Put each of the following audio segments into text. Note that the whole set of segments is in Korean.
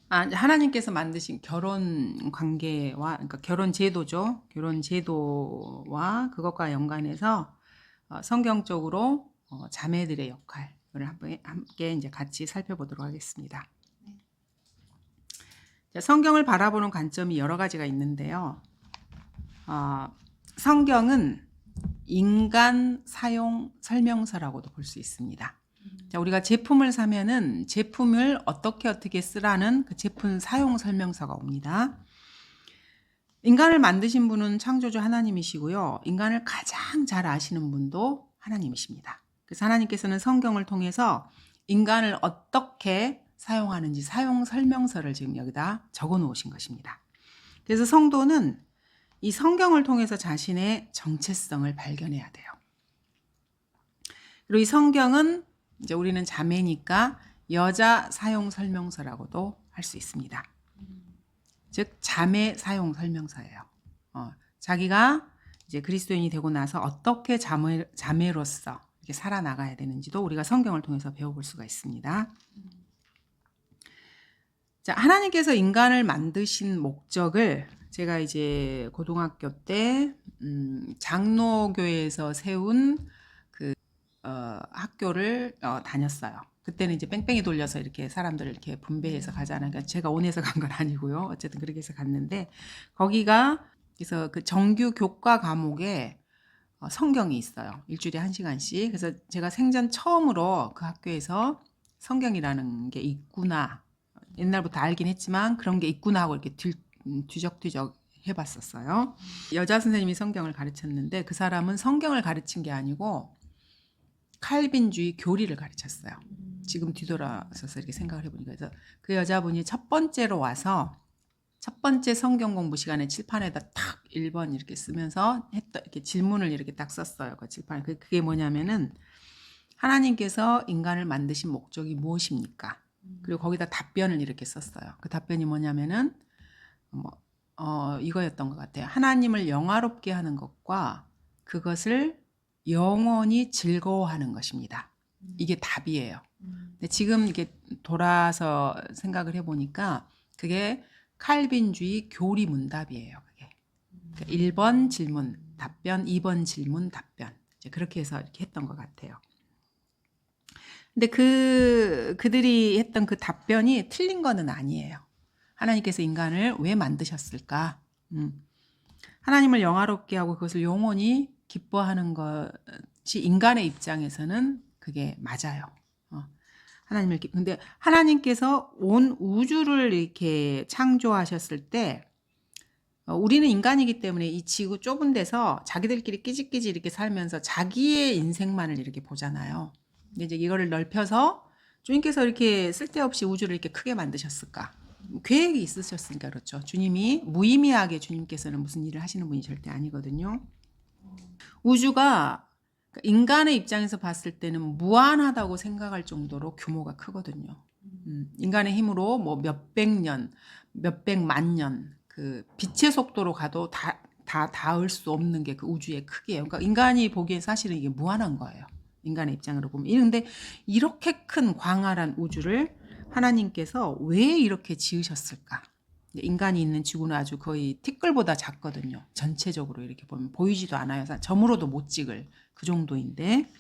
하나님께서 만드신 결혼 관계와, 그러니까 결혼 제도죠. 결혼 제도와 그것과 연관해서 성경적으로 자매들의 역할을 함께 이제 같이 살펴보도록 하겠습니다. 자, 성경을 바라보는 관점이 여러 가지가 있는데요. 성경은 인간 사용 설명서라고도 볼 수 있습니다. 자, 우리가 제품을 사면은 제품을 어떻게 쓰라는 그 제품 사용 설명서가 옵니다. 인간을 만드신 분은 창조주 하나님이시고요. 인간을 가장 잘 아시는 분도 하나님이십니다. 그래서 하나님께서는 성경을 통해서 인간을 어떻게 사용하는지 사용 설명서를 지금 여기다 적어 놓으신 것입니다. 그래서 성도는 이 성경을 통해서 자신의 정체성을 발견해야 돼요. 그리고 이 성경은 이제 우리는 자매니까 여자 사용 설명서라고도 할 수 있습니다. 즉 자매 사용 설명서예요. 자기가 이제 그리스도인이 되고 나서 어떻게 자매로서 이렇게 살아나가야 되는지도 우리가 성경을 통해서 배워볼 수가 있습니다. 자, 하나님께서 인간을 만드신 목적을 제가 이제 고등학교 때 장로교회에서 세운 그 학교를 다녔어요. 그때는 이제 뺑뺑이 돌려서 이렇게 사람들을 이렇게 분배해서 가잖아요. 그러니까 제가 원해서 간 건 아니고요. 어쨌든 그렇게 해서 갔는데 거기가 그래서 그 정규 교과 과목에 성경이 있어요. 일주일에 1시간씩. 그래서 제가 생전 처음으로 그 학교에서 성경이라는 게 있구나. 옛날부터 알긴 했지만 그런 게 있구나 하고 이렇게 뒤적뒤적 해봤었어요. 여자 선생님이 성경을 가르쳤는데 그 사람은 성경을 가르친 게 아니고 칼빈주의 교리를 가르쳤어요. 지금 뒤돌아서서 이렇게 생각을 해보니까. 그래서 그 여자분이 첫 번째로 와서 첫 번째 성경 공부 시간에 칠판에다 탁 1번 이렇게 쓰면서 이렇게 질문을 이렇게 딱 썼어요. 그 칠판에. 그게 뭐냐면은 하나님께서 인간을 만드신 목적이 무엇입니까? 그리고 거기다 답변을 이렇게 썼어요. 그 답변이 뭐냐면은 이거였던 것 같아요. 하나님을 영화롭게 하는 것과 그것을 영원히 즐거워하는 것입니다. 이게 답이에요. 근데 지금 이게 돌아서 생각을 해보니까 그게 칼빈주의 교리 문답이에요. 그게. 그러니까 1번 질문, 답변, 2번 질문, 답변. 이제 그렇게 해서 이렇게 했던 것 같아요. 근데 그들이 했던 그 답변이 틀린 거는 아니에요. 하나님께서 인간을 왜 만드셨을까? 하나님을 영화롭게 하고 그것을 영원히 기뻐하는 것이 인간의 입장에서는 그게 맞아요. 근데 하나님께서 온 우주를 이렇게 창조하셨을 때 우리는 인간이기 때문에 이 지구 좁은 데서 자기들끼리 끼지끼지 이렇게 살면서 자기의 인생만을 이렇게 보잖아요. 근데 이제 이거를 넓혀서 주님께서 이렇게 쓸데없이 우주를 이렇게 크게 만드셨을까? 계획이 있으셨으니까 그렇죠. 주님이 무의미하게 주님께서는 무슨 일을 하시는 분이 절대 아니거든요. 우주가 인간의 입장에서 봤을 때는 무한하다고 생각할 정도로 규모가 크거든요. 인간의 힘으로 뭐 몇백 년, 몇백만 년, 그 빛의 속도로 가도 다 닿을 수 없는 게 그 우주의 크기예요. 그러니까 인간이 보기엔 사실은 이게 무한한 거예요. 인간의 입장으로 보면. 그런데 이렇게 큰 광활한 우주를 하나님께서 왜 이렇게 지으셨을까? 인간이 있는 지구는 아주 거의 티끌보다 작거든요. 전체적으로 이렇게 보면 보이지도 않아요. 점으로도 못 찍을 그 정도인데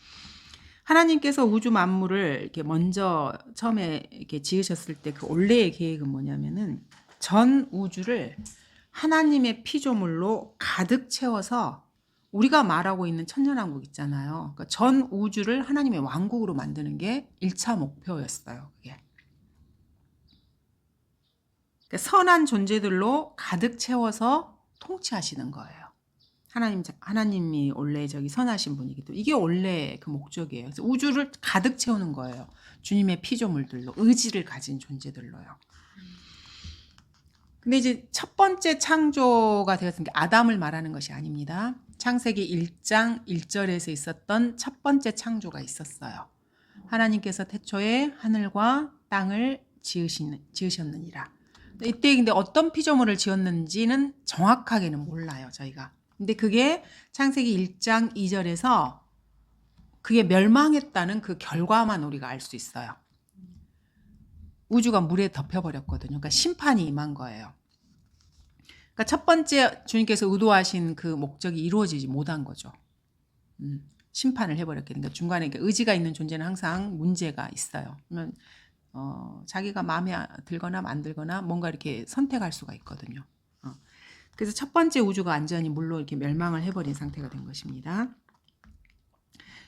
하나님께서 우주 만물을 이렇게 먼저 처음에 이렇게 지으셨을 때 그 원래의 계획은 뭐냐면은 전 우주를 하나님의 피조물로 가득 채워서 우리가 말하고 있는 천년왕국 있잖아요. 그러니까 전 우주를 하나님의 왕국으로 만드는 게 1차 목표였어요. 그게. 그러니까 선한 존재들로 가득 채워서 통치하시는 거예요. 하나님이 원래 저기 선하신 분이기 때문에 이게 원래 그 목적이에요. 그래서 우주를 가득 채우는 거예요. 주님의 피조물들로, 의지를 가진 존재들로요. 근데 이제 첫 번째 창조가 되었던 게 아담을 말하는 것이 아닙니다. 창세기 1장 1절에서 있었던 첫 번째 창조가 있었어요. 하나님께서 태초에 하늘과 땅을 지으셨느니라. 이때 근데 어떤 피조물을 지었는지는 정확하게는 몰라요, 저희가. 근데 그게 창세기 1장 2절에서 그게 멸망했다는 그 결과만 우리가 알 수 있어요. 우주가 물에 덮여버렸거든요. 그러니까 심판이 임한 거예요. 그러니까 첫 번째 주님께서 의도하신 그 목적이 이루어지지 못한 거죠. 심판을 해버렸게 되니까 중간에 의지가 있는 존재는 항상 문제가 있어요. 그러면 자기가 마음에 들거나 안 들거나 뭔가 이렇게 선택할 수가 있거든요. 그래서 첫 번째 우주가 완전히 물로 이렇게 멸망을 해버린 상태가 된 것입니다.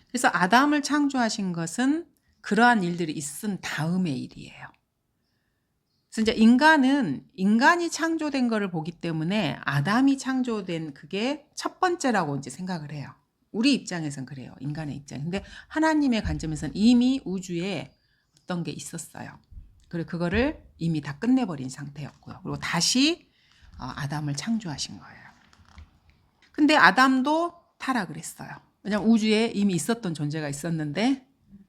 그래서 아담을 창조하신 것은 그러한 일들이 있은 다음의 일이에요. 그래서 이제 인간이 창조된 것을 보기 때문에 아담이 창조된 그게 첫 번째라고 이제 생각을 해요. 우리 입장에선 그래요. 인간의 입장. 근데 하나님의 관점에서는 이미 우주에 어떤 게 있었어요. 그리고 그거를 이미 다 끝내버린 상태였고요. 그리고 다시 아담을 창조하신 거예요. 근데 아담도 타락을 했어요. 왜냐하면 우주에 이미 있었던 존재가 있었는데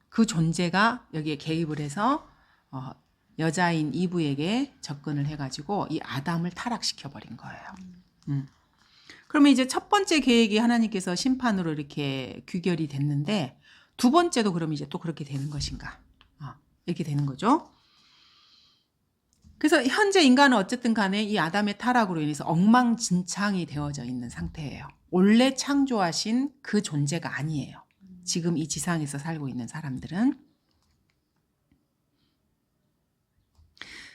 그 존재가 여기에 개입을 해서 여자인 이브에게 접근을 해가지고 이 아담을 타락시켜버린 거예요. 그러면 이제 첫 번째 계획이 하나님께서 심판으로 이렇게 귀결이 됐는데 두 번째도 그럼 이제 또 그렇게 되는 것인가? 이렇게 되는 거죠. 그래서 현재 인간은 어쨌든 간에 이 아담의 타락으로 인해서 엉망진창이 되어져 있는 상태예요. 원래 창조하신 그 존재가 아니에요. 지금 이 지상에서 살고 있는 사람들은.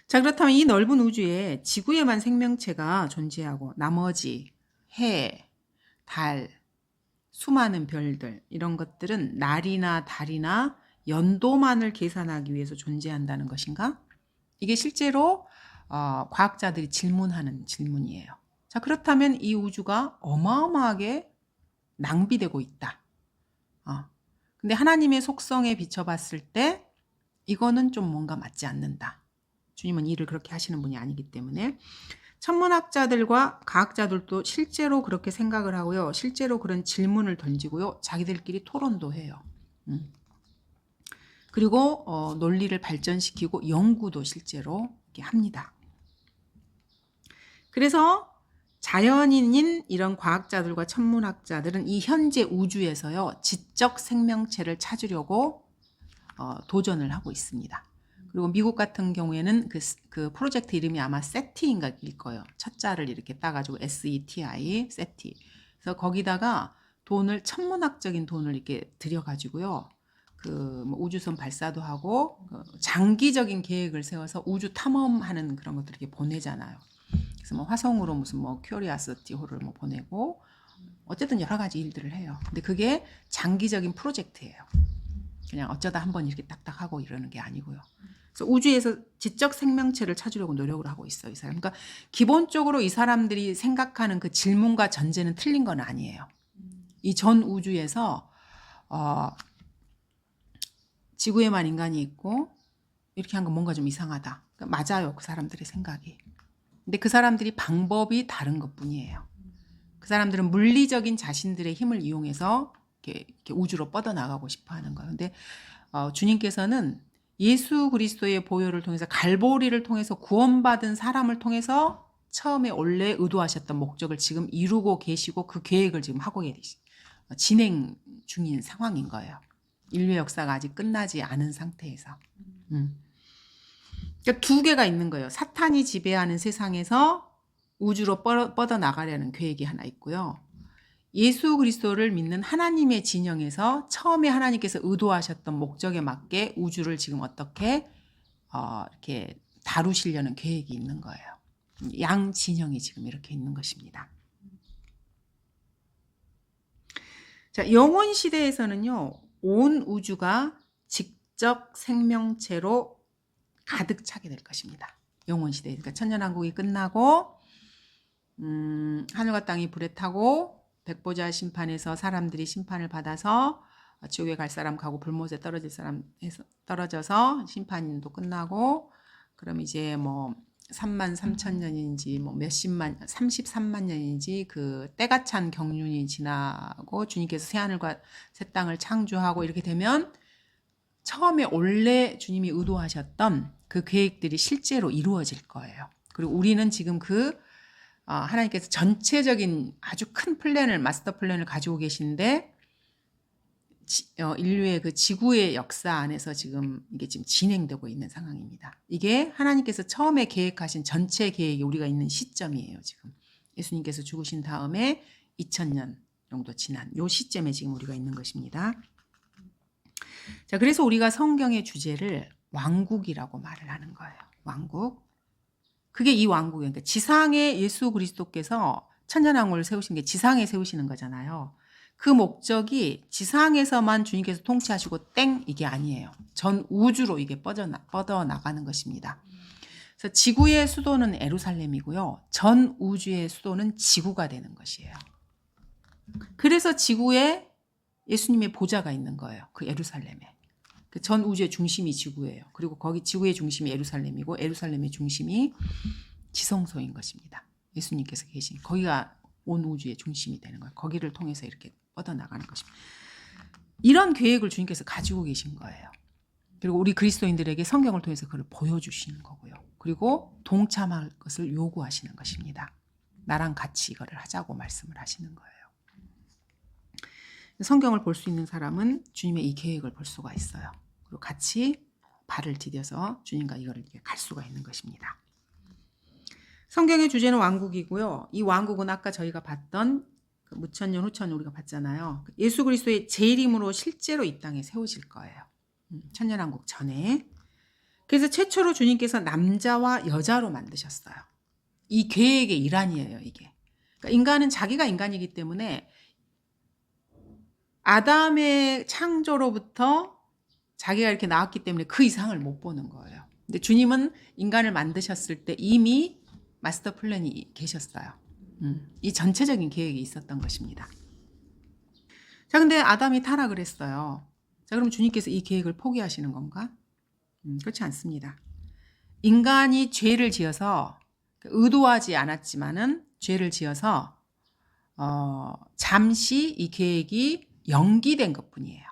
자, 그렇다면 이 넓은 우주에 지구에만 생명체가 존재하고 나머지 해, 달, 수많은 별들 이런 것들은 날이나 달이나 연도만을 계산하기 위해서 존재한다는 것인가? 이게 실제로 과학자들이 질문하는 질문이에요. 자, 그렇다면 이 우주가 어마어마하게 낭비되고 있다. 근데 하나님의 속성에 비춰봤을 때 이거는 좀 뭔가 맞지 않는다. 주님은 일을 그렇게 하시는 분이 아니기 때문에 천문학자들과 과학자들도 실제로 그렇게 생각을 하고요. 실제로 그런 질문을 던지고요. 자기들끼리 토론도 해요. 그리고 논리를 발전시키고 연구도 실제로 이렇게 합니다. 그래서 자연인인 이런 과학자들과 천문학자들은 이 현재 우주에서요. 지적 생명체를 찾으려고 도전을 하고 있습니다. 그리고 미국 같은 경우에는 그 프로젝트 이름이 아마 세티인가일 거예요. 첫 자를 이렇게 따가지고 SETI, 세티. 그래서 거기다가 천문학적인 돈을 이렇게 들여가지고요. 뭐 우주선 발사도 하고 장기적인 계획을 세워서 우주 탐험하는 그런 것들 이렇게 보내잖아요. 그래서 뭐 화성으로 무슨 뭐 큐리아시티호를 뭐 보내고 어쨌든 여러 가지 일들을 해요. 근데 그게 장기적인 프로젝트예요. 그냥 어쩌다 한번 이렇게 딱딱 하고 이러는 게 아니고요. 그래서 우주에서 지적 생명체를 찾으려고 노력을 하고 있어요, 이 사람. 그러니까 기본적으로 이 사람들이 생각하는 그 질문과 전제는 틀린 건 아니에요. 이 전 우주에서 지구에만 인간이 있고 이렇게 한 건 뭔가 좀 이상하다. 그러니까 맞아요, 그 사람들의 생각이. 근데 그 사람들이 방법이 다른 것뿐이에요. 그 사람들은 물리적인 자신들의 힘을 이용해서 이렇게 우주로 뻗어나가고 싶어하는 거예요. 근데 주님께서는 예수 그리스도의 보혈을 통해서 갈보리를 통해서 구원받은 사람을 통해서 처음에 원래 의도하셨던 목적을 지금 이루고 계시고 그 계획을 지금 하고 진행 중인 상황인 거예요. 인류 역사가 아직 끝나지 않은 상태에서. 그러니까 두 개가 있는 거예요. 사탄이 지배하는 세상에서 우주로 뻗어나가려는 계획이 하나 있고요. 예수 그리스도를 믿는 하나님의 진영에서 처음에 하나님께서 의도하셨던 목적에 맞게 우주를 지금 어떻게 이렇게 다루시려는 계획이 있는 거예요. 양 진영이 지금 이렇게 있는 것입니다. 자, 영원 시대에서는요, 온 우주가 직접 생명체로 가득 차게 될 것입니다. 영원 시대. 그러니까 천년왕국이 끝나고 하늘과 땅이 불에 타고 백보자 심판에서 사람들이 심판을 받아서 지옥에 갈 사람 가고 불못에 떨어질 사람 떨어져서 심판도 끝나고 그럼 이제 뭐 33,000년인지 뭐 몇십만 33만 년인지 그 때가 찬 경륜이 지나고 주님께서 새 하늘과 새 땅을 창조하고 이렇게 되면 처음에 원래 주님이 의도하셨던 그 계획들이 실제로 이루어질 거예요. 그리고 우리는 지금 하나님께서 전체적인 아주 큰 플랜을 마스터 플랜을 가지고 계신데 인류의 그 지구의 역사 안에서 지금 이게 지금 진행되고 있는 상황입니다. 이게 하나님께서 처음에 계획하신 전체 계획이 우리가 있는 시점이에요. 지금 예수님께서 죽으신 다음에 2000년 정도 지난 요 시점에 지금 우리가 있는 것입니다. 자, 그래서 우리가 성경의 주제를 왕국이라고 말을 하는 거예요. 왕국. 그게 이 왕국이에요. 그러니까 지상에 예수 그리스도께서 천년왕국을 세우신 게 지상에 세우시는 거잖아요. 그 목적이 지상에서만 주님께서 통치하시고 땡 이게 아니에요. 전 우주로 이게 뻗어나가는 것입니다. 그래서 지구의 수도는 예루살렘이고요. 전 우주의 수도는 지구가 되는 것이에요. 그래서 지구에 예수님의 보좌가 있는 거예요. 그 예루살렘에. 그 전 우주의 중심이 지구예요. 그리고 거기 지구의 중심이 예루살렘이고 예루살렘의 중심이 지성소인 것입니다. 예수님께서 계신 거기가 온 우주의 중심이 되는 거예요. 거기를 통해서 이렇게 뻗어나가는 것입니다. 이런 계획을 주님께서 가지고 계신 거예요. 그리고 우리 그리스도인들에게 성경을 통해서 그걸 보여주시는 거고요. 그리고 동참할 것을 요구하시는 것입니다. 나랑 같이 이거를 하자고 말씀을 하시는 거예요. 성경을 볼 수 있는 사람은 주님의 이 계획을 볼 수가 있어요. 그리고 같이 발을 디뎌서 주님과 이거를 갈 수가 있는 것입니다. 성경의 주제는 왕국이고요. 이 왕국은 아까 저희가 봤던 그 무천년 후천년 우리가 봤잖아요. 예수 그리스도의 재림으로 실제로 이 땅에 세우실 거예요. 천년왕국 전에. 그래서 최초로 주님께서 남자와 여자로 만드셨어요. 이 계획의 일환이에요, 이게. 그러니까 인간은 자기가 인간이기 때문에 아담의 창조로부터 자기가 이렇게 나왔기 때문에 그 이상을 못 보는 거예요. 근데 주님은 인간을 만드셨을 때 이미 마스터 플랜이 계셨어요. 이 전체적인 계획이 있었던 것입니다. 자, 근데 아담이 타락을 했어요. 자, 그럼 주님께서 이 계획을 포기하시는 건가? 그렇지 않습니다. 인간이 죄를 지어서 의도하지 않았지만은 죄를 지어서 잠시 이 계획이 연기된 것뿐이에요.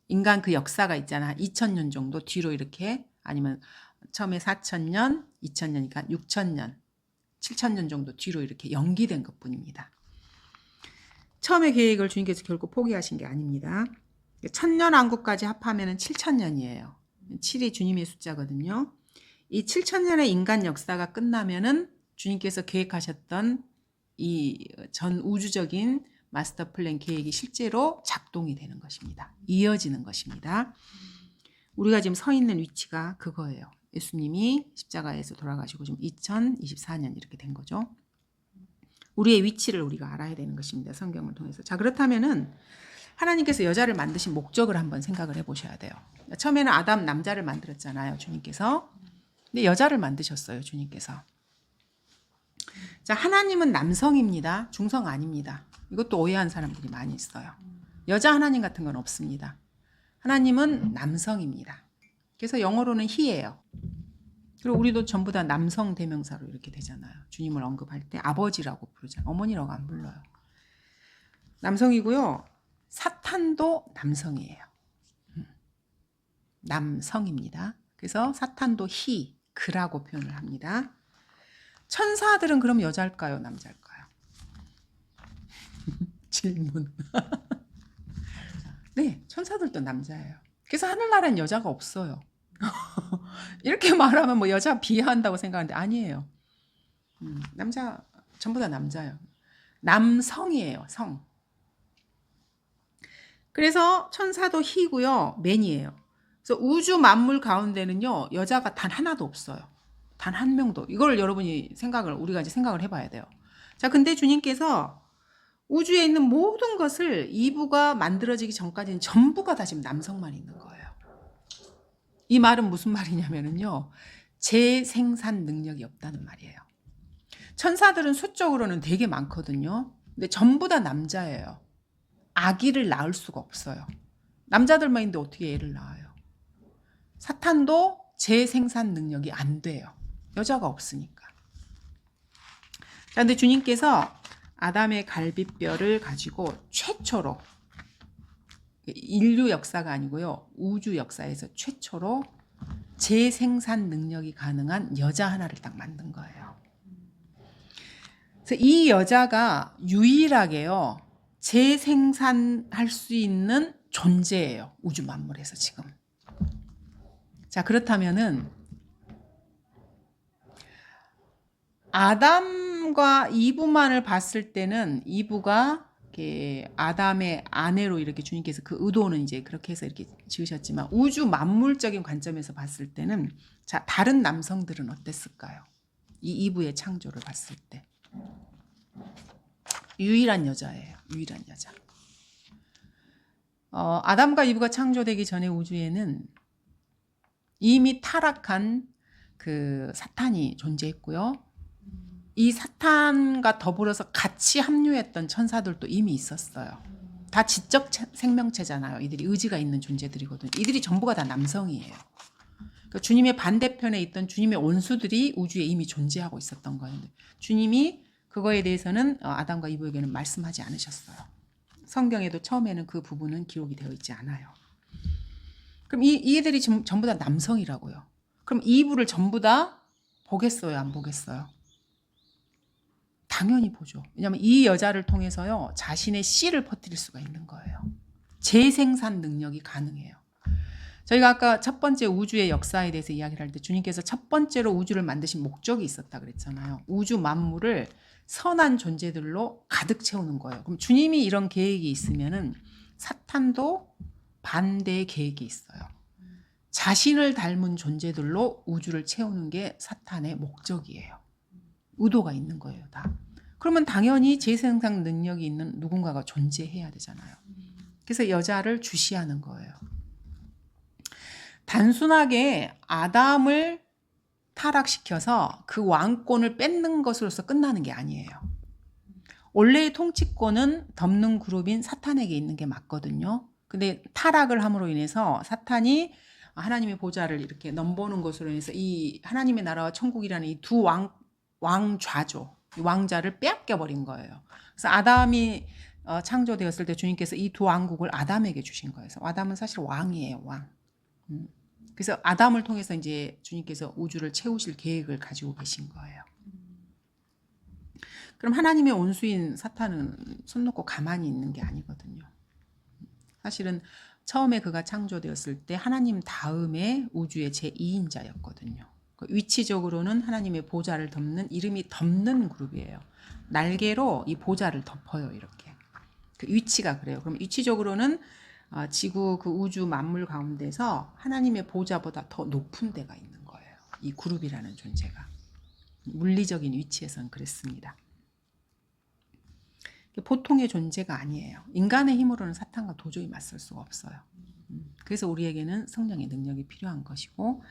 인간 그 역사가 있잖아. 2000년 정도 뒤로 이렇게 아니면 처음에 4000년, 2000년이니까 6000년, 7000년 정도 뒤로 이렇게 연기된 것뿐입니다. 처음의 계획을 주님께서 결국 포기하신 게 아닙니다. 천년왕국까지 합하면 7000년이에요. 7이 주님의 숫자거든요. 이 7000년의 인간 역사가 끝나면은 주님께서 계획하셨던 이 전 우주적인 마스터 플랜 계획이 실제로 작동이 되는 것입니다. 이어지는 것입니다. 우리가 지금 서 있는 위치가 그거예요. 예수님이 십자가에서 돌아가시고 지금 2024년 이렇게 된 거죠. 우리의 위치를 우리가 알아야 되는 것입니다. 성경을 통해서. 자, 그렇다면은 하나님께서 여자를 만드신 목적을 한번 생각을 해보셔야 돼요. 처음에는 아담 남자를 만들었잖아요. 주님께서. 근데 여자를 만드셨어요. 주님께서. 자, 하나님은 남성입니다. 중성 아닙니다. 이것도 오해한 사람들이 많이 있어요. 여자 하나님 같은 건 없습니다. 하나님은 남성입니다. 그래서 영어로는 he예요. 그리고 우리도 전부 다 남성 대명사로 이렇게 되잖아요. 주님을 언급할 때 아버지라고 부르잖아요. 어머니라고 안 불러요. 남성이고요. 사탄도 남성이에요. 남성입니다. 그래서 사탄도 he, 그라고 표현을 합니다. 천사들은 그럼 여자일까요? 남자일까요? 질문. 네, 천사들도 남자예요. 그래서 하늘나라엔 여자가 없어요. 이렇게 말하면 뭐 여자 비하한다고 생각하는데 아니에요. 남자 전부 다 남자예요. 남성이에요. 성. 그래서 천사도 희고요. 맨이에요. 그래서 우주 만물 가운데는요. 여자가 단 하나도 없어요. 단 한 명도. 이걸 여러분이 우리가 이제 생각을 해봐야 돼요. 자, 근데 주님께서 우주에 있는 모든 것을 이브가 만들어지기 전까지는 전부가 다 지금 남성만 있는 거예요. 이 말은 무슨 말이냐면요. 재생산 능력이 없다는 말이에요. 천사들은 수적으로는 되게 많거든요. 근데 전부 다 남자예요. 아기를 낳을 수가 없어요. 남자들만 있는데 어떻게 애를 낳아요? 사탄도 재생산 능력이 안 돼요. 여자가 없으니까. 자, 근데 주님께서 아담의 갈비뼈를 가지고 최초로, 인류 역사가 아니고요. 우주 역사에서 최초로 재생산 능력이 가능한 여자 하나를 딱 만든 거예요. 그래서 이 여자가 유일하게요. 재생산할 수 있는 존재예요. 우주 만물에서 지금. 자, 그렇다면은 아담과 이브만을 봤을 때는 이브가 이렇게 아담의 아내로 이렇게 주님께서 그 의도는 이제 그렇게 해서 이렇게 지으셨지만 우주 만물적인 관점에서 봤을 때는 자, 다른 남성들은 어땠을까요? 이 이브의 창조를 봤을 때. 유일한 여자예요. 유일한 여자. 아담과 이브가 창조되기 전에 우주에는 이미 타락한 그 사탄이 존재했고요. 이 사탄과 더불어서 같이 합류했던 천사들도 이미 있었어요. 다 지적 생명체잖아요. 이들이 의지가 있는 존재들이거든요. 이들이 전부가 다 남성이에요. 그러니까 주님의 반대편에 있던 주님의 원수들이 우주에 이미 존재하고 있었던 거예요. 주님이 그거에 대해서는 아담과 이브에게는 말씀하지 않으셨어요. 성경에도 처음에는 그 부분은 기록이 되어 있지 않아요. 그럼 이들이 전부 다 남성이라고요. 그럼 이브를 전부 다 보겠어요? 안 보겠어요? 당연히 보죠. 왜냐하면 이 여자를 통해서요, 자신의 씨를 퍼뜨릴 수가 있는 거예요. 재생산 능력이 가능해요. 저희가 아까 첫 번째 우주의 역사에 대해서 이야기를 할 때 주님께서 첫 번째로 우주를 만드신 목적이 있었다 그랬잖아요. 우주 만물을 선한 존재들로 가득 채우는 거예요. 그럼 주님이 이런 계획이 있으면은 사탄도 반대의 계획이 있어요. 자신을 닮은 존재들로 우주를 채우는 게 사탄의 목적이에요. 의도가 있는 거예요, 다. 그러면 당연히 재생산 능력이 있는 누군가가 존재해야 되잖아요. 그래서 여자를 주시하는 거예요. 단순하게 아담을 타락시켜서 그 왕권을 뺏는 것으로서 끝나는 게 아니에요. 원래의 통치권은 덮는 그룹인 사탄에게 있는 게 맞거든요. 근데 타락을 함으로 인해서 사탄이 하나님의 보좌를 이렇게 넘보는 것으로 인해서 이 하나님의 나라와 천국이라는 이 두 왕좌죠. 이 왕자를 빼앗겨 버린 거예요. 그래서 아담이 창조되었을 때 주님께서 이 두 왕국을 아담에게 주신 거예요. 아담은 사실 왕이에요, 왕. 그래서 아담을 통해서 이제 주님께서 우주를 채우실 계획을 가지고 계신 거예요. 그럼 하나님의 원수인 사탄은 손 놓고 가만히 있는 게 아니거든요. 사실은 처음에 그가 창조되었을 때 하나님 다음에 우주의 제2인자였거든요. 위치적으로는 하나님의 보좌를 덮는, 이름이 덮는 그룹이에요. 날개로 이 보좌를 덮어요, 이렇게. 그 위치가 그래요. 그럼 위치적으로는 지구 그 우주 만물 가운데서 하나님의 보좌보다 더 높은 데가 있는 거예요. 이 그룹이라는 존재가. 물리적인 위치에서는 그랬습니다. 보통의 존재가 아니에요. 인간의 힘으로는 사탄과 도저히 맞설 수가 없어요. 그래서 우리에게는 성령의 능력이 필요한 것이고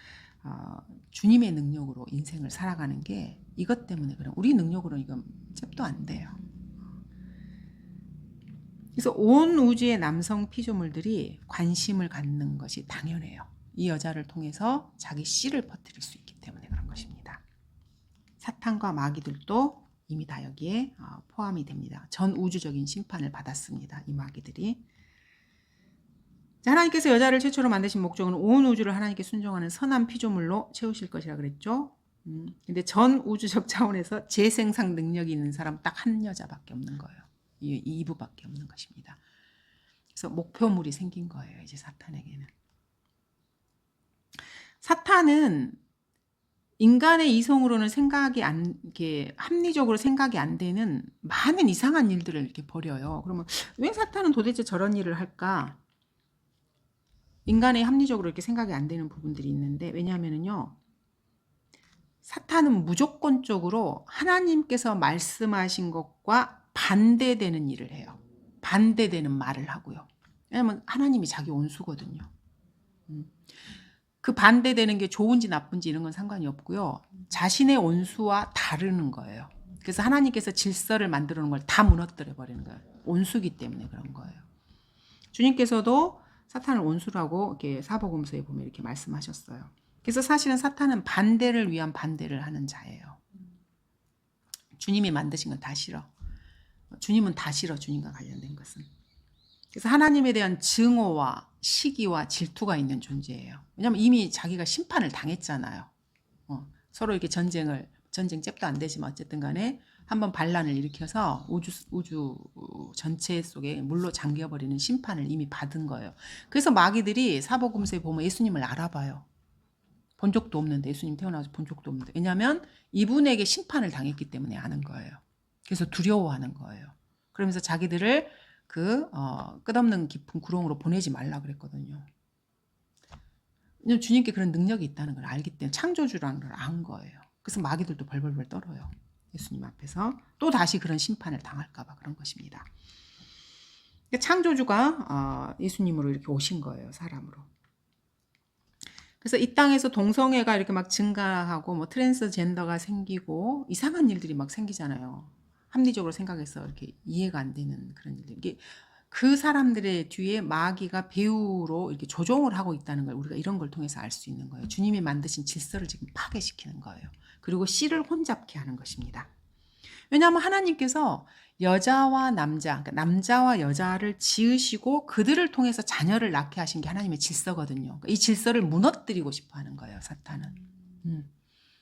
주님의 능력으로 인생을 살아가는 게 이것 때문에 그래요. 우리 능력으로는 이건 잽도 안 돼요. 그래서 온 우주의 남성 피조물들이 관심을 갖는 것이 당연해요. 이 여자를 통해서 자기 씨를 퍼뜨릴 수 있기 때문에 그런 것입니다. 사탄과 마귀들도 이미 다 여기에 포함이 됩니다. 전 우주적인 심판을 받았습니다. 이 마귀들이. 하나님께서 여자를 최초로 만드신 목적은 온 우주를 하나님께 순종하는 선한 피조물로 채우실 것이라 그랬죠. 근데 전 우주적 차원에서 재생산 능력이 있는 사람 딱 한 여자밖에 없는 거예요. 이브밖에 없는 것입니다. 그래서 목표물이 생긴 거예요. 이제 사탄에게는. 사탄은 인간의 이성으로는 이렇게 합리적으로 생각이 안 되는 많은 이상한 일들을 이렇게 벌여요. 그러면 왜 사탄은 도대체 저런 일을 할까? 인간의 합리적으로 이렇게 생각이 안 되는 부분들이 있는데, 왜냐하면요, 사탄은 무조건적으로 하나님께서 말씀하신 것과 반대되는 일을 해요. 반대되는 말을 하고요. 왜냐하면 하나님이 자기 원수거든요. 그 반대되는 게 좋은지 나쁜지 이런 건 상관이 없고요. 자신의 원수와 다르는 거예요. 그래서 하나님께서 질서를 만들어 놓은 걸 다 무너뜨려 버리는 거예요. 원수기 때문에 그런 거예요. 주님께서도 사탄을 원수라고 이렇게 사복음서에 보면 이렇게 말씀하셨어요. 그래서 사실은 사탄은 반대를 위한 반대를 하는 자예요. 주님이 만드신 건 다 싫어. 주님은 다 싫어, 주님과 관련된 것은. 그래서 하나님에 대한 증오와 시기와 질투가 있는 존재예요. 왜냐하면 이미 자기가 심판을 당했잖아요. 서로 이렇게 전쟁을 전쟁 잽도 안 되지만 어쨌든 간에 한번 반란을 일으켜서 우주 전체 속에 물로 잠겨버리는 심판을 이미 받은 거예요. 그래서 마귀들이 사복음서에 보면 예수님을 알아봐요. 본 적도 없는데, 예수님 태어나서 본 적도 없는데. 왜냐하면 이분에게 심판을 당했기 때문에 아는 거예요. 그래서 두려워하는 거예요. 그러면서 자기들을 끝없는 깊은 구렁으로 보내지 말라 그랬거든요. 왜냐면 주님께 그런 능력이 있다는 걸 알기 때문에, 창조주라는 걸 안 거예요. 그래서 마귀들도 벌벌벌 떨어요. 예수님 앞에서 또 다시 그런 심판을 당할까 봐 그런 것입니다. 창조주가 예수님으로 이렇게 오신 거예요. 사람으로. 그래서 이 땅에서 동성애가 이렇게 막 증가하고 뭐 트랜스젠더가 생기고 이상한 일들이 막 생기잖아요. 합리적으로 생각해서 이렇게 이해가 안 되는 그런 일들. 이게 그 사람들의 뒤에 마귀가 배우로 이렇게 조종을 하고 있다는 걸 우리가 이런 걸 통해서 알 수 있는 거예요. 주님이 만드신 질서를 지금 파괴시키는 거예요. 그리고 씨를 혼잡케 하는 것입니다. 왜냐하면 하나님께서 여자와 남자, 그러니까 남자와 여자를 지으시고 그들을 통해서 자녀를 낳게 하신 게 하나님의 질서거든요. 그러니까 이 질서를 무너뜨리고 싶어 하는 거예요, 사탄은.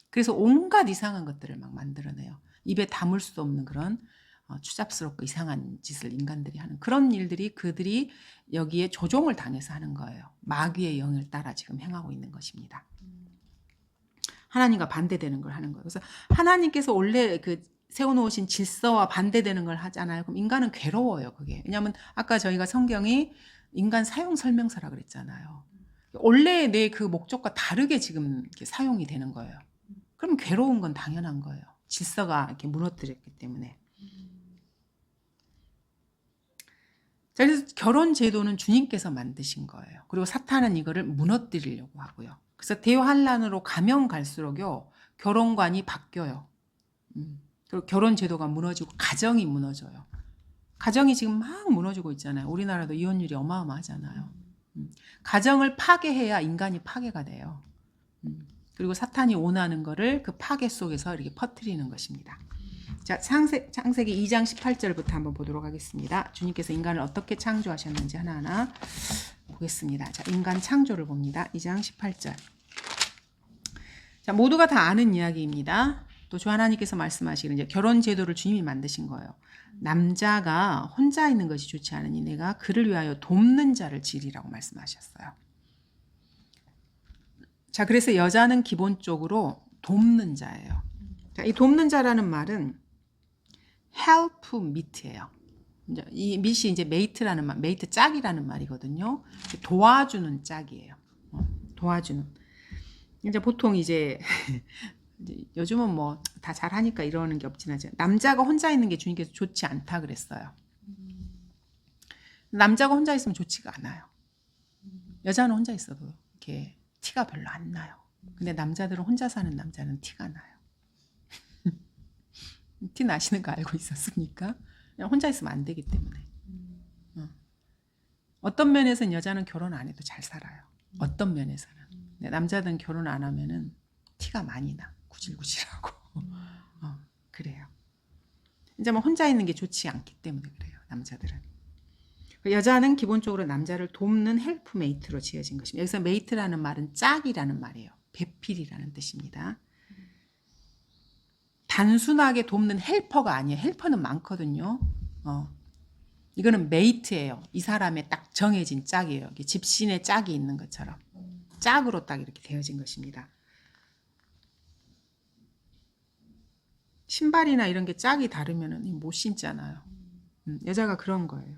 그래서 온갖 이상한 것들을 막 만들어내요. 입에 담을 수 없는 그런 추잡스럽고 이상한 짓을 인간들이 하는 그런 일들이 그들이 여기에 조종을 당해서 하는 거예요. 마귀의 영을 따라 지금 행하고 있는 것입니다. 하나님과 반대되는 걸 하는 거예요. 그래서 하나님께서 원래 세워놓으신 질서와 반대되는 걸 하잖아요. 그럼 인간은 괴로워요, 그게. 왜냐하면 아까 저희가 성경이 인간 사용 설명서라 그랬잖아요. 원래 내 그 목적과 다르게 지금 이렇게 사용이 되는 거예요. 그럼 괴로운 건 당연한 거예요. 질서가 이렇게 무너뜨렸기 때문에. 자, 그래서 결혼 제도는 주님께서 만드신 거예요. 그리고 사탄은 이거를 무너뜨리려고 하고요. 그래서 대환란으로 가면 갈수록요, 결혼관이 바뀌어요. 그리고 결혼 제도가 무너지고 가정이 무너져요. 가정이 지금 막 무너지고 있잖아요. 우리나라도 이혼율이 어마어마하잖아요. 가정을 파괴해야 인간이 파괴가 돼요. 그리고 사탄이 원하는 거를 그 파괴 속에서 이렇게 퍼뜨리는 것입니다. 자, 창세기 2장 18절부터 한번 보도록 하겠습니다. 주님께서 인간을 어떻게 창조하셨는지 하나하나 보겠습니다. 자, 인간 창조를 봅니다. 2장 18절. 자, 모두가 다 아는 이야기입니다. 또 주 하나님께서 말씀하시기를 이제 결혼 제도를 주님이 만드신 거예요. 남자가 혼자 있는 것이 좋지 않으니 내가 그를 위하여 돕는 자를 지으리라고 말씀하셨어요. 자, 그래서 여자는 기본적으로 돕는 자예요. 자, 이 돕는 자라는 말은 help meet예요. 이 meet이 이제 mate라는 말, mate 짝이라는 말이거든요. 도와주는 짝이에요. 도와주는. 이제 보통 이제 요즘은 뭐 다 잘하니까 이러는 게 없진 않죠. 남자가 혼자 있는 게 주님께서 좋지 않다 그랬어요. 남자가 혼자 있으면 좋지가 않아요. 여자는 혼자 있어도 이렇게 티가 별로 안 나요. 근데 남자들은 혼자 사는 남자는 티가 나요. 티 나시는 거 알고 있었습니까? 그냥 혼자 있으면 안 되기 때문에. 어떤 면에서는 여자는 결혼 안 해도 잘 살아요. 어떤 면에서는. 근데 남자들은 결혼 안 하면은 티가 많이 나. 구질구질하고. 그래요. 이제 뭐 혼자 있는 게 좋지 않기 때문에 그래요. 남자들은. 여자는 기본적으로 남자를 돕는 헬프메이트로 지어진 것입니다. 여기서 메이트라는 말은 짝이라는 말이에요. 배필이라는 뜻입니다. 단순하게 돕는 헬퍼가 아니에요. 헬퍼는 많거든요. 이거는 메이트예요. 이 사람의 딱 정해진 짝이에요. 집신의 짝이 있는 것처럼. 짝으로 딱 이렇게 되어진 것입니다. 신발이나 이런 게 짝이 다르면 못 신잖아요. 여자가 그런 거예요.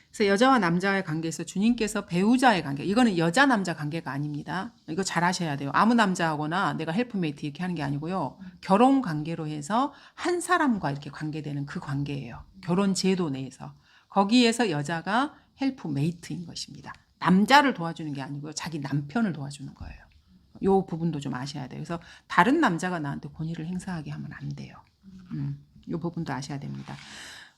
그래서 여자와 남자의 관계에서 주님께서 배우자의 관계, 이거는 여자 남자 관계가 아닙니다. 이거 잘 아셔야 돼요. 아무 남자하거나 내가 헬프메이트 이렇게 하는 게 아니고요. 결혼 관계로 해서 한 사람과 이렇게 관계되는 그 관계예요. 결혼 제도 내에서. 거기에서 여자가 헬프메이트인 것입니다. 남자를 도와주는 게 아니고요. 자기 남편을 도와주는 거예요. 이 부분도 좀 아셔야 돼요. 그래서 다른 남자가 나한테 권위를 행사하게 하면 안 돼요. 이 부분도 아셔야 됩니다.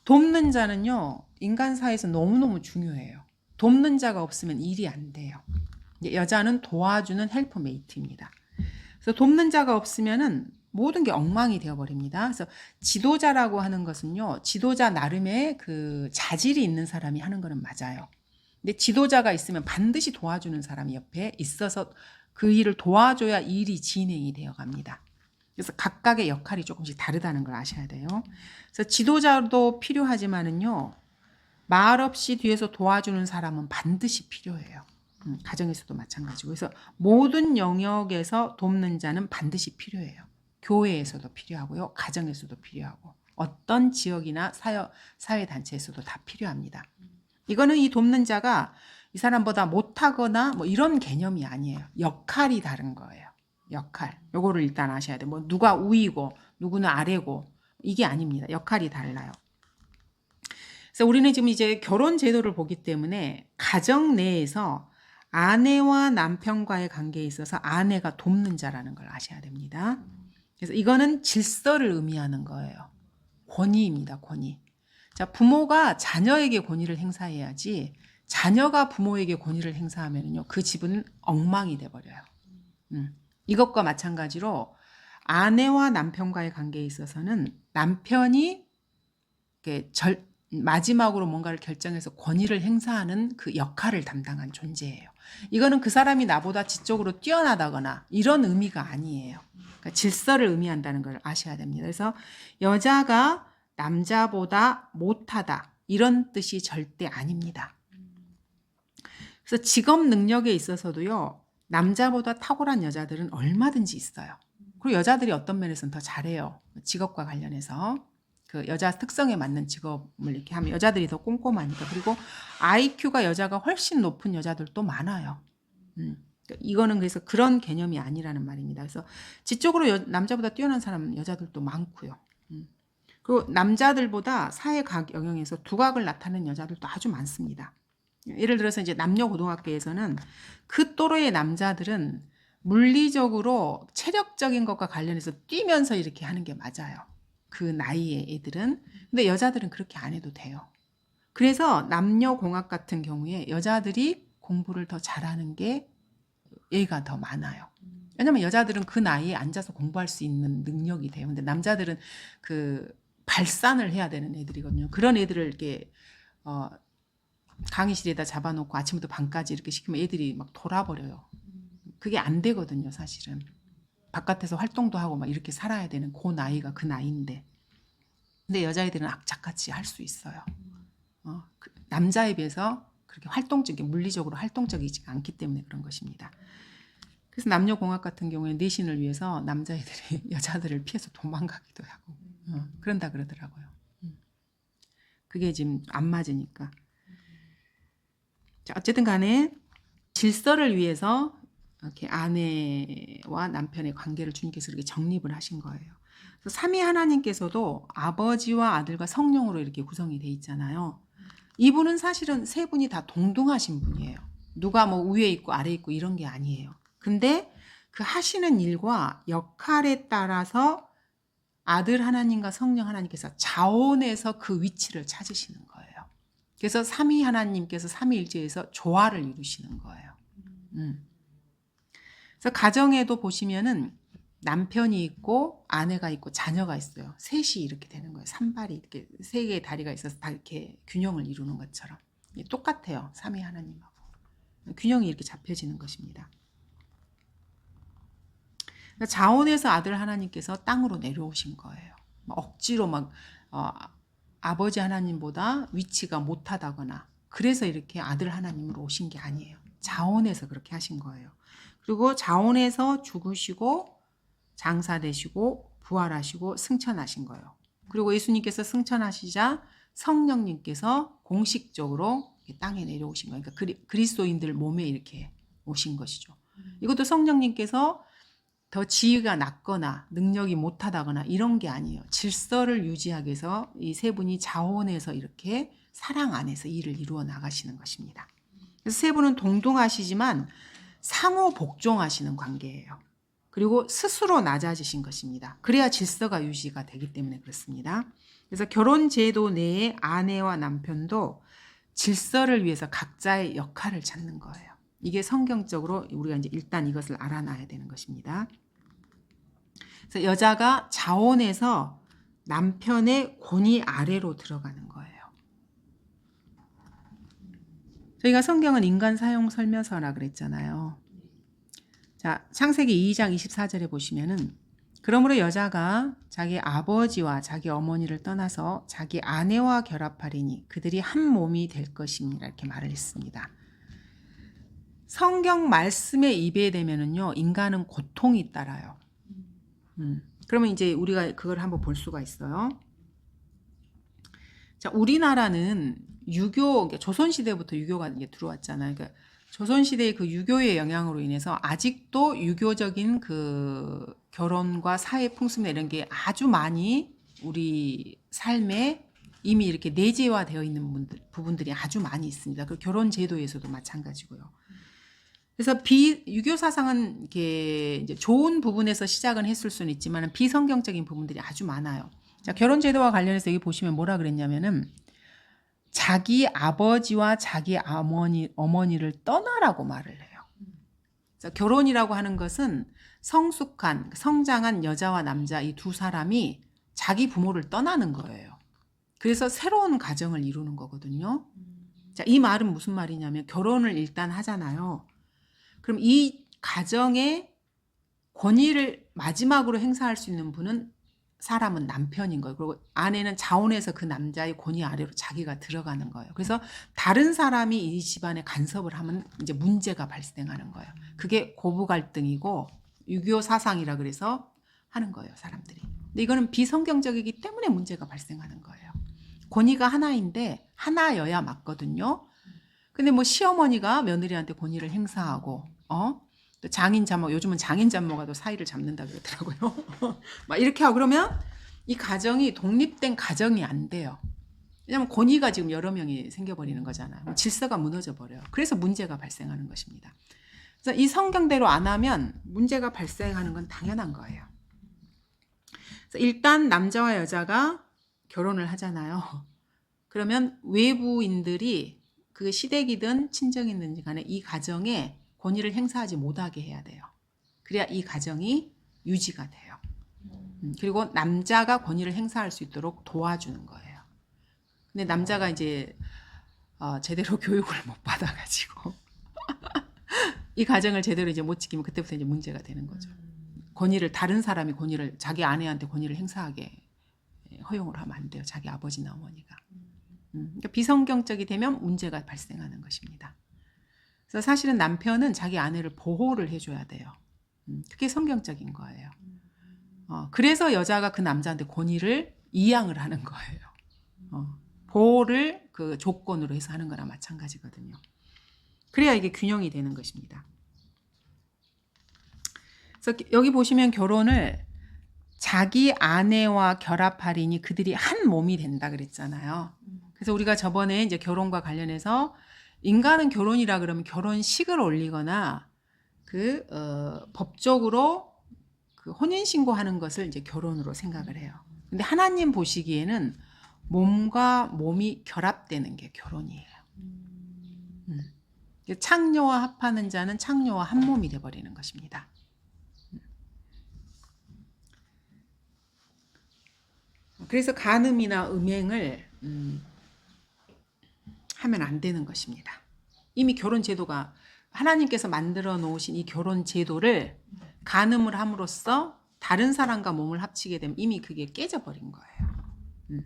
돕는 자는요, 인간 사회에서 너무너무 중요해요. 돕는 자가 없으면 일이 안 돼요. 여자는 도와주는 헬퍼메이트입니다. 그래서 돕는 자가 없으면은 모든 게 엉망이 되어버립니다. 그래서 지도자라고 하는 것은요, 지도자 나름의 그 자질이 있는 사람이 하는 거는 맞아요. 근데 지도자가 있으면 반드시 도와주는 사람이 옆에 있어서 그 일을 도와줘야 일이 진행이 되어 갑니다. 그래서 각각의 역할이 조금씩 다르다는 걸 아셔야 돼요. 그래서 지도자도 필요하지만은요, 말 없이 뒤에서 도와주는 사람은 반드시 필요해요. 가정에서도 마찬가지고. 그래서 모든 영역에서 돕는 자는 반드시 필요해요. 교회에서도 필요하고요, 가정에서도 필요하고, 어떤 지역이나 사회단체에서도 다 필요합니다. 이거는 이 돕는 자가 이 사람보다 못하거나 뭐 이런 개념이 아니에요. 역할이 다른 거예요. 역할. 요거를 일단 아셔야 돼요. 뭐 누가 우위고 누구는 아래고 이게 아닙니다. 역할이 달라요. 그래서 우리는 지금 이제 결혼 제도를 보기 때문에 가정 내에서 아내와 남편과의 관계에 있어서 아내가 돕는 자라는 걸 아셔야 됩니다. 그래서 이거는 질서를 의미하는 거예요. 권위입니다. 권위. 자, 부모가 자녀에게 권위를 행사해야지 자녀가 부모에게 권위를 행사하면요, 그 집은 엉망이 돼버려요. 이것과 마찬가지로 아내와 남편과의 관계에 있어서는 남편이 마지막으로 뭔가를 결정해서 권위를 행사하는 그 역할을 담당한 존재예요. 이거는 그 사람이 나보다 지적으로 뛰어나다거나 이런 의미가 아니에요. 그러니까 질서를 의미한다는 걸 아셔야 됩니다. 그래서 여자가 남자보다 못하다 이런 뜻이 절대 아닙니다. 그래서 직업 능력에 있어서도요, 남자보다 탁월한 여자들은 얼마든지 있어요. 그리고 여자들이 어떤 면에서는 더 잘해요. 직업과 관련해서. 그 여자 특성에 맞는 직업을 이렇게 하면 여자들이 더 꼼꼼하니까. 그리고 IQ가 여자가 훨씬 높은 여자들도 많아요. 이거는 그래서 그런 개념이 아니라는 말입니다. 그래서 지적으로 남자보다 뛰어난 사람은 여자들도 많고요. 그리고 남자들보다 사회 영역에서 두각을 나타내는 여자들도 아주 많습니다. 예를 들어서 이제 남녀 고등학교에서는 그 또래의 남자들은 물리적으로 체력적인 것과 관련해서 뛰면서 이렇게 하는 게 맞아요. 그 나이의 애들은. 근데 여자들은 그렇게 안 해도 돼요. 그래서 남녀공학 같은 경우에 여자들이 공부를 더 잘하는 게 예가 더 많아요. 왜냐면 여자들은 그 나이에 앉아서 공부할 수 있는 능력이 돼요. 근데 남자들은 그 발산을 해야 되는 애들이거든요. 그런 애들을 이렇게 강의실에다 잡아놓고 아침부터 밤까지 이렇게 시키면 애들이 막 돌아버려요. 그게 안 되거든요, 사실은. 바깥에서 활동도 하고 막 이렇게 살아야 되는 그 나이가 그 나이인데. 근데 여자애들은 악착같이 할 수 있어요. 남자에 비해서 그렇게 활동적인, 물리적으로 활동적이지 않기 때문에 그런 것입니다. 그래서 남녀공학 같은 경우에 내신을 위해서 남자애들이 여자들을 피해서 도망가기도 하고 그런다 그러더라고요. 그게 지금 안 맞으니까. 자, 어쨌든 간에 질서를 위해서 이렇게 아내와 남편의 관계를 주님께서 이렇게 정립을 하신 거예요. 그래서 삼위 하나님께서도 아버지와 아들과 성령으로 이렇게 구성이 돼 있잖아요. 이분은 사실은 세 분이 다 동등하신 분이에요. 누가 뭐 위에 있고 아래에 있고 이런 게 아니에요. 근데 그 하시는 일과 역할에 따라서 아들 하나님과 성령 하나님께서 자원해서 그 위치를 찾으시는 거예요. 그래서 삼위 하나님께서 삼위일체에서 조화를 이루시는 거예요. 그래서 가정에도 보시면은 남편이 있고 아내가 있고 자녀가 있어요. 셋이 이렇게 되는 거예요. 산발이 이렇게 세 개의 다리가 있어서 다 이렇게 균형을 이루는 것처럼. 똑같아요. 삼위 하나님하고. 균형이 이렇게 잡혀지는 것입니다. 자원에서 아들 하나님께서 땅으로 내려오신 거예요. 억지로 아버지 하나님보다 위치가 못하다거나 그래서 이렇게 아들 하나님으로 오신 게 아니에요. 자원에서 그렇게 하신 거예요. 그리고 자원에서 죽으시고 장사되시고 부활하시고 승천하신 거예요. 그리고 예수님께서 승천하시자 성령님께서 공식적으로 땅에 내려오신 거예요. 그러니까 그리스도인들 몸에 이렇게 오신 것이죠. 이것도 성령님께서 더 지위가 낮거나 능력이 못하다거나 이런 게 아니에요. 질서를 유지하기 위해서 이 세 분이 자원해서 이렇게 사랑 안에서 일을 이루어 나가시는 것입니다. 그래서 세 분은 동등하시지만 상호 복종하시는 관계예요. 그리고 스스로 낮아지신 것입니다. 그래야 질서가 유지가 되기 때문에 그렇습니다. 그래서 결혼 제도 내에 아내와 남편도 질서를 위해서 각자의 역할을 찾는 거예요. 이게 성경적으로 우리가 이제 일단 이것을 알아놔야 되는 것입니다. 그래서 여자가 자원해서 남편의 권위 아래로 들어가는 거예요. 저희가 성경은 인간 사용 설명서라 그랬잖아요. 자, 창세기 2장 24절에 보시면은 그러므로 여자가 자기 아버지와 자기 어머니를 떠나서 자기 아내와 결합하리니 그들이 한 몸이 될 것입니다. 이렇게 말을 했습니다. 성경 말씀에 입에되면은요, 인간은 고통이 따라요. 그러면 이제 우리가 그걸 한번 볼 수가 있어요. 자, 우리나라는 유교, 조선시대부터 유교가 이제 들어왔잖아요. 그러니까 조선시대의 그 유교의 영향으로 인해서 아직도 유교적인 그 결혼과 사회 풍습이나 이런 게 아주 많이 우리 삶에 이미 이렇게 내재화되어 있는 부분들이 아주 많이 있습니다. 그 결혼 제도에서도 마찬가지고요. 그래서 유교 사상은 이렇게 이제 좋은 부분에서 시작은 했을 수는 있지만 비성경적인 부분들이 아주 많아요. 자, 결혼 제도와 관련해서 여기 보시면 뭐라 그랬냐면은 자기 아버지와 자기 어머니를 떠나라고 말을 해요. 그래서 결혼이라고 하는 것은 성숙한, 성장한 여자와 남자 이 두 사람이 자기 부모를 떠나는 거예요. 그래서 새로운 가정을 이루는 거거든요. 자, 이 말은 무슨 말이냐면 결혼을 일단 하잖아요. 그럼 이 가정의 권위를 마지막으로 행사할 수 있는 사람은 남편인 거예요. 그리고 아내는 자원해서 그 남자의 권위 아래로 자기가 들어가는 거예요. 그래서 다른 사람이 이 집안에 간섭을 하면 이제 문제가 발생하는 거예요. 그게 고부 갈등이고 유교 사상이라 그래서 하는 거예요, 사람들이. 근데 이거는 비성경적이기 때문에 문제가 발생하는 거예요. 권위가 하나인데 하나여야 맞거든요. 근데 뭐 시어머니가 며느리한테 권위를 행사하고 또 장인 장모, 요즘은 장인 장모가 또 사이를 잡는다 그러더라고요. 막 이렇게 하고 그러면 이 가정이 독립된 가정이 안 돼요. 왜냐하면 권위가 지금 여러 명이 생겨버리는 거잖아요. 질서가 무너져 버려요. 그래서 문제가 발생하는 것입니다. 그래서 이 성경대로 안 하면 문제가 발생하는 건 당연한 거예요. 그래서 일단 남자와 여자가 결혼을 하잖아요. 그러면 외부인들이 그 시댁이든 친정이든지 간에 이 가정에 권위를 행사하지 못하게 해야 돼요. 그래야 이 가정이 유지가 돼요. 그리고 남자가 권위를 행사할 수 있도록 도와주는 거예요. 근데 남자가 이제 제대로 교육을 못 받아가지고 이 가정을 제대로 이제 못 지키면 그때부터 이제 문제가 되는 거죠. 다른 사람이 자기 아내한테 권위를 행사하게 허용을 하면 안 돼요. 자기 아버지나 어머니가. 그러니까 비성경적이 되면 문제가 발생하는 것입니다. 그래서 사실은 남편은 자기 아내를 보호를 해줘야 돼요. 그게 성경적인 거예요. 그래서 여자가 그 남자한테 권위를 이양을 하는 거예요. 보호를 그 조건으로 해서 하는 거나 마찬가지거든요. 그래야 이게 균형이 되는 것입니다. 그래서 여기 보시면 결혼을 자기 아내와 결합하리니 그들이 한 몸이 된다 그랬잖아요. 그래서 우리가 저번에 이제 결혼과 관련해서 인간은 결혼이라 그러면 결혼식을 올리거나 법적으로 그 혼인신고하는 것을 이제 결혼으로 생각을 해요. 근데 하나님 보시기에는 몸과 몸이 결합되는 게 결혼이에요. 창녀와 합하는 자는 창녀와 한 몸이 되어버리는 것입니다. 그래서 간음이나 음행을 하면 안 되는 것입니다. 이미 결혼 제도가 하나님께서 만들어 놓으신 이 결혼 제도를 간음을 함으로써 다른 사람과 몸을 합치게 되면 이미 그게 깨져버린 거예요.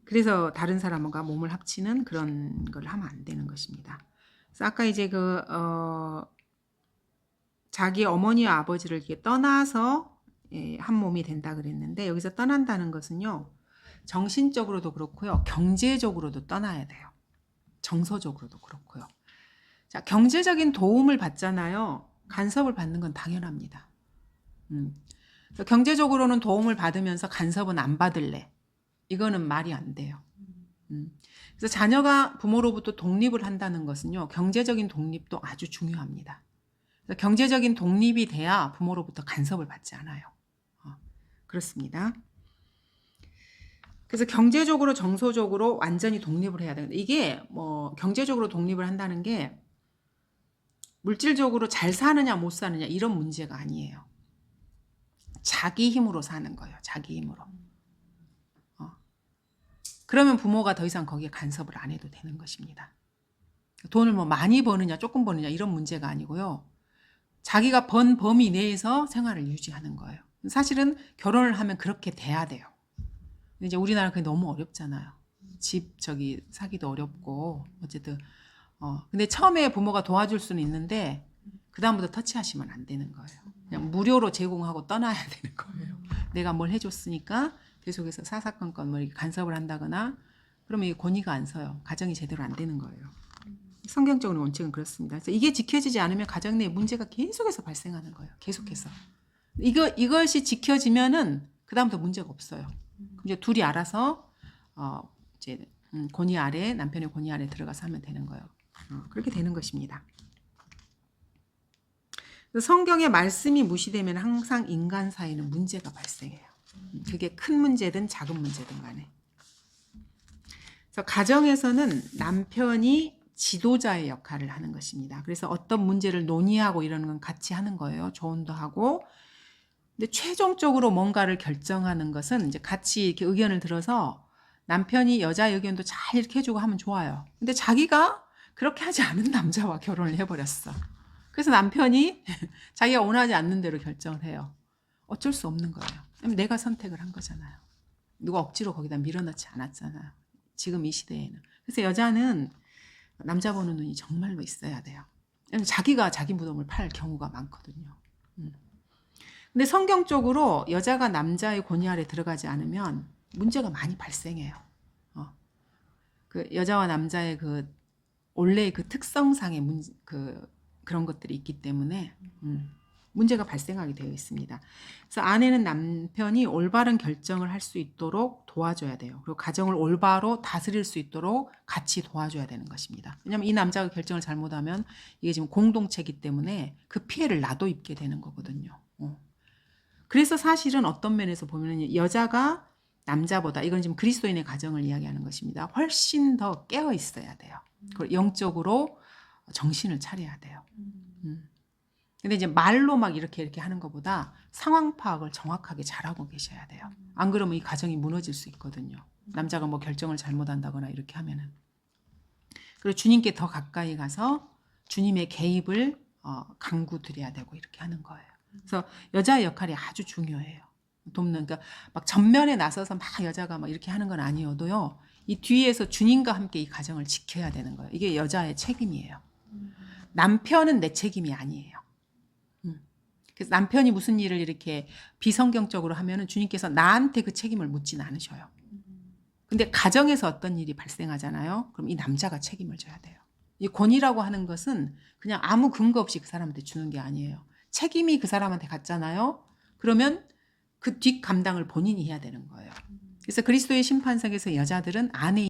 그래서 다른 사람과 몸을 합치는 그런 걸 하면 안 되는 것입니다. 그래서 아까 이제 자기 어머니와 아버지를 이렇게 떠나서 한 몸이 된다 그랬는데 여기서 떠난다는 것은요. 정신적으로도 그렇고요. 경제적으로도 떠나야 돼요. 정서적으로도 그렇고요. 자, 경제적인 도움을 받잖아요. 간섭을 받는 건 당연합니다. 경제적으로는 도움을 받으면서 간섭은 안 받을래. 이거는 말이 안 돼요. 그래서 자녀가 부모로부터 독립을 한다는 것은요. 경제적인 독립도 아주 중요합니다. 그래서 경제적인 독립이 돼야 부모로부터 간섭을 받지 않아요. 그렇습니다. 그래서 경제적으로 정서적으로 완전히 독립을 해야 되는데 이게 뭐 경제적으로 독립을 한다는 게 물질적으로 잘 사느냐 못 사느냐 이런 문제가 아니에요. 자기 힘으로 사는 거예요. 자기 힘으로. 그러면 부모가 더 이상 거기에 간섭을 안 해도 되는 것입니다. 돈을 뭐 많이 버느냐 조금 버느냐 이런 문제가 아니고요. 자기가 번 범위 내에서 생활을 유지하는 거예요. 사실은 결혼을 하면 그렇게 돼야 돼요. 근데 이제 우리나라 그게 너무 어렵잖아요. 집 사기도 어렵고 어쨌든 근데 처음에 부모가 도와줄 수는 있는데 그다음부터 터치하시면 안 되는 거예요. 그냥 무료로 제공하고 떠나야 되는 거예요. 내가 뭘 해줬으니까 계속해서 사사건건 뭐 이렇게 간섭을 한다거나 그러면 이게 권위가 안 서요. 가정이 제대로 안 되는 거예요. 성경적인 원칙은 그렇습니다. 그래서 이게 지켜지지 않으면 가정 내에 문제가 계속해서 발생하는 거예요. 계속해서. 이것이 지켜지면은 그다음부터 문제가 없어요. 이제 둘이 알아서 이제 권위 아래 남편의 권위 아래 들어가서 하면 되는 거예요. 그렇게 되는 것입니다. 성경의 말씀이 무시되면 항상 인간 사이는 문제가 발생해요. 그게 큰 문제든 작은 문제든 간에. 그래서 가정에서는 남편이 지도자의 역할을 하는 것입니다. 그래서 어떤 문제를 논의하고 이러는 건 같이 하는 거예요. 조언도 하고. 근데 최종적으로 뭔가를 결정하는 것은 이제 같이 이렇게 의견을 들어서 남편이 여자 의견도 잘 이렇게 해주고 하면 좋아요. 근데 자기가 그렇게 하지 않은 남자와 결혼을 해버렸어. 그래서 남편이 자기가 원하지 않는 대로 결정을 해요. 어쩔 수 없는 거예요. 왜냐면 내가 선택을 한 거잖아요. 누가 억지로 거기다 밀어넣지 않았잖아요. 지금 이 시대에는. 그래서 여자는 남자 보는 눈이 정말로 있어야 돼요. 왜냐면 자기가 자기 무덤을 팔 경우가 많거든요. 근데 성경적으로 여자가 남자의 권위 아래 들어가지 않으면 문제가 많이 발생해요. 그 여자와 남자의 그 원래의 그 특성상의 그런 것들이 있기 때문에 문제가 발생하게 되어 있습니다. 그래서 아내는 남편이 올바른 결정을 할 수 있도록 도와줘야 돼요. 그리고 가정을 올바로 다스릴 수 있도록 같이 도와줘야 되는 것입니다. 왜냐하면 이 남자가 결정을 잘못하면 이게 지금 공동체이기 때문에 그 피해를 나도 입게 되는 거거든요. 그래서 사실은 어떤 면에서 보면 여자가 남자보다, 이건 지금 그리스도인의 가정을 이야기하는 것입니다. 훨씬 더 깨어 있어야 돼요. 그리고 영적으로 정신을 차려야 돼요. 근데 이제 말로 막 이렇게 하는 것보다 상황 파악을 정확하게 잘하고 계셔야 돼요. 안 그러면 이 가정이 무너질 수 있거든요. 남자가 뭐 결정을 잘못한다거나 이렇게 하면은. 그리고 주님께 더 가까이 가서 주님의 개입을 강구 드려야 되고 이렇게 하는 거예요. 그래서 여자의 역할이 아주 중요해요. 돕는, 그러니까 막 전면에 나서서 막 여자가 막 이렇게 하는 건 아니어도요. 이 뒤에서 주님과 함께 이 가정을 지켜야 되는 거예요. 이게 여자의 책임이에요. 남편은 내 책임이 아니에요. 그래서 남편이 무슨 일을 이렇게 비성경적으로 하면은 주님께서 나한테 그 책임을 묻진 않으셔요. 근데 가정에서 어떤 일이 발생하잖아요. 그럼 이 남자가 책임을 져야 돼요. 이 권위라고 하는 것은 그냥 아무 근거 없이 그 사람한테 주는 게 아니에요. 책임이 그 사람한테 갔잖아요. 그러면 그 뒷 감당을 본인이 해야 되는 거예요. 그래서 그리스도의 심판석에서 여자들은 아내